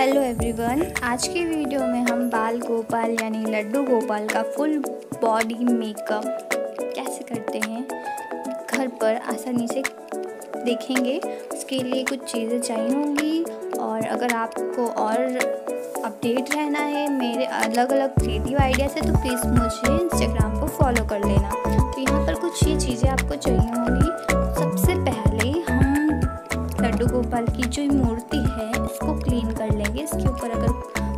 Hello everyone, आज के video में हम बाल गोपाल यानी लड्डू गोपाल का फुल बॉडी मेकअप कैसे करते हैं घर पर आसानी से देखेंगे। उसके लिए कुछ चीज़ें चाहिए होंगी और अगर आपको और अपडेट रहना है मेरे अलग अलग क्रिएटिव आइडिया से तो प्लीज़ मुझे इंस्टाग्राम पर फॉलो कर लेना। तो यहाँ पर कुछ ये चीज़ें आपको चाहिए होंगी। सबसे पहले हम लड्डू गोपाल की जो मूर्ति है इसको क्लीन कर लेंगे। इसके ऊपर अगर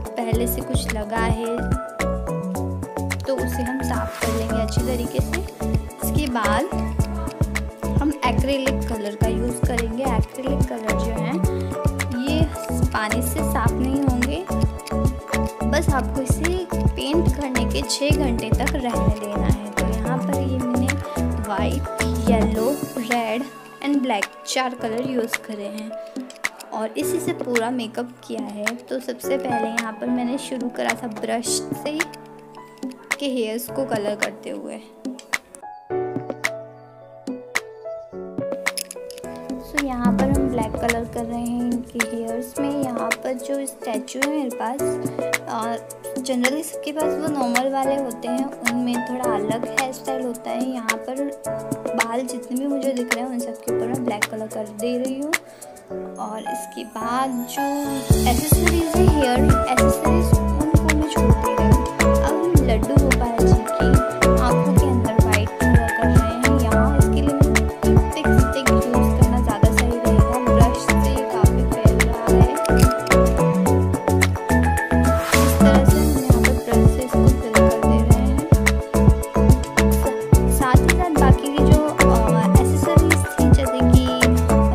पहले से कुछ लगा है तो उसे हम साफ कर लेंगे अच्छी तरीके से। इसके बाद हम एक्रेलिक कलर का यूज़ करेंगे। एक्रेलिक कलर जो है ये पानी से साफ नहीं होंगे, बस आपको इसे पेंट करने के 6 घंटे तक रहने देना है। तो यहाँ पर ये मैंने white, yellow, red and black 4 colour use करे हैं और इसी से पूरा मेकअप किया है। तो सबसे पहले यहाँ पर मैंने शुरू करा था ब्रश से के हेयर्स को कलर करते हुए। सो यहाँ पर हम ब्लैक कलर कर रहे हैं इनके हेयर्स में। यहाँ पर जो स्टैचू है मेरे पास, जनरली सबके पास वो नॉर्मल वाले होते हैं, उनमें थोड़ा अलग हेयर स्टाइल होता है। यहाँ पर बाल जितने भी मुझे दिख रहे हैं उन सब के ऊपर मैं ब्लैक कलर कर दे रही हूँ। और इसके बाद जो एसेसरीज है, हेयर एसेसरीज, उनको मैं छोड़ दे रही हूँ। अब हम लड्डू गोपाल जी की आँखों के अंदर वाइट कलर कर रहे हैं। यहाँ इसके लिए टूथपिक स्टिक यूज़ करना ज़्यादा सही रहेगा, ब्रश से काफ़ी फैल रहा है। इस तरह से हम यहाँ पर ब्रश से इसको फिल कर दे रहे हैं। साथ ही साथ बाकी की जो एसेसरीज थी जैसे कि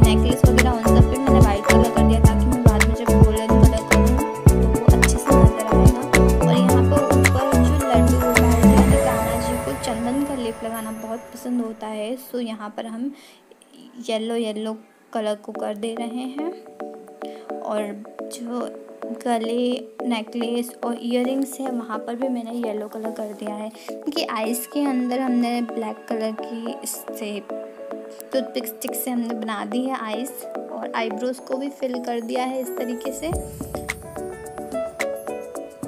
नेकलेस वगैरह, उन सब पे मैंने वाइट कलर कर दिया ताकि मैं बाद में जब गोल्डन कलर करूँ तो वो अच्छे से नजर आएगा। और यहाँ पर ऊपर जो लड्डू गोपाल यानी कान्हा जी को चंदन का लेप लगाना बहुत पसंद होता है। सो यहाँ पर हम येलो कलर को कर दे रहे हैं। और जो गले, नेकलेस और इयररिंग्स है वहाँ पर भी मैंने येलो कलर कर दिया है, क्योंकि आइज़ के अंदर हमने ब्लैक कलर की इससे टूथपिक स्टिक से हमने बना दी है आइज़। और आईब्रोज को भी फिल कर दिया है इस तरीके से।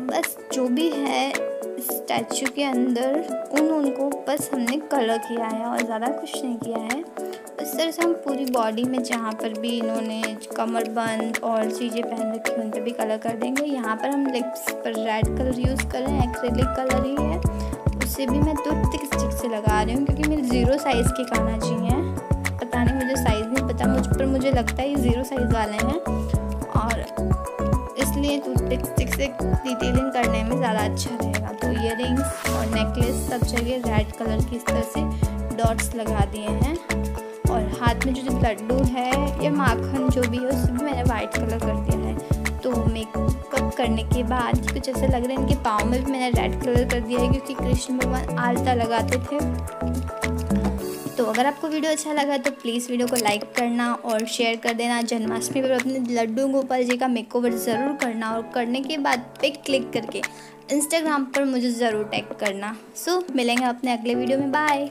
बस जो भी है स्टैचू के अंदर उनको बस हमने कलर किया है और ज़्यादा कुछ नहीं किया है। इस तरह से हम पूरी बॉडी में जहाँ पर भी इन्होंने कमरबंद और चीज़ें पहन रखी उन पर भी कलर कर देंगे। यहाँ पर हम लिप्स पर रेड कलर यूज़ कर रहे हैं, एक्रेलिक कलर ही है। उसे भी मैं टूथपिक स्टिक से लगा रही हूँ क्योंकि मेरे 0 साइज़ के कान्हा जी हैं। पता नहीं, मुझे साइज़ नहीं पता, मुझ पर मुझे लगता है ये 0 साइज़ वाले हैं और इसलिए टूथपिक स्टिक से डिटेलिंग करने में ज़्यादा अच्छा रहेगा। तो इयररिंग्स और नेकलेस सब जगह रेड कलर की इस तरह से डॉट्स लगा दिए हैं। और हाथ में जो लड्डू है या माखन जो भी है उसे भी मैंने वाइट कलर कर दिया है। तो मेकअप करने के बाद कुछ ऐसे लग रहा है, इनके पाँव में भी मैंने रेड कलर कर दिया है क्योंकि कृष्ण भगवान आलता लगाते थे। तो अगर आपको वीडियो अच्छा लगा तो प्लीज़ वीडियो को लाइक करना और शेयर कर देना। जन्माष्टमी पर अपने लड्डू गोपाल जी का मेकओवर ज़रूर करना और करने के बाद पिक क्लिक करके इंस्टाग्राम पर मुझे ज़रूर टैग करना। सो मिलेंगे अपने अगले वीडियो में। बाय।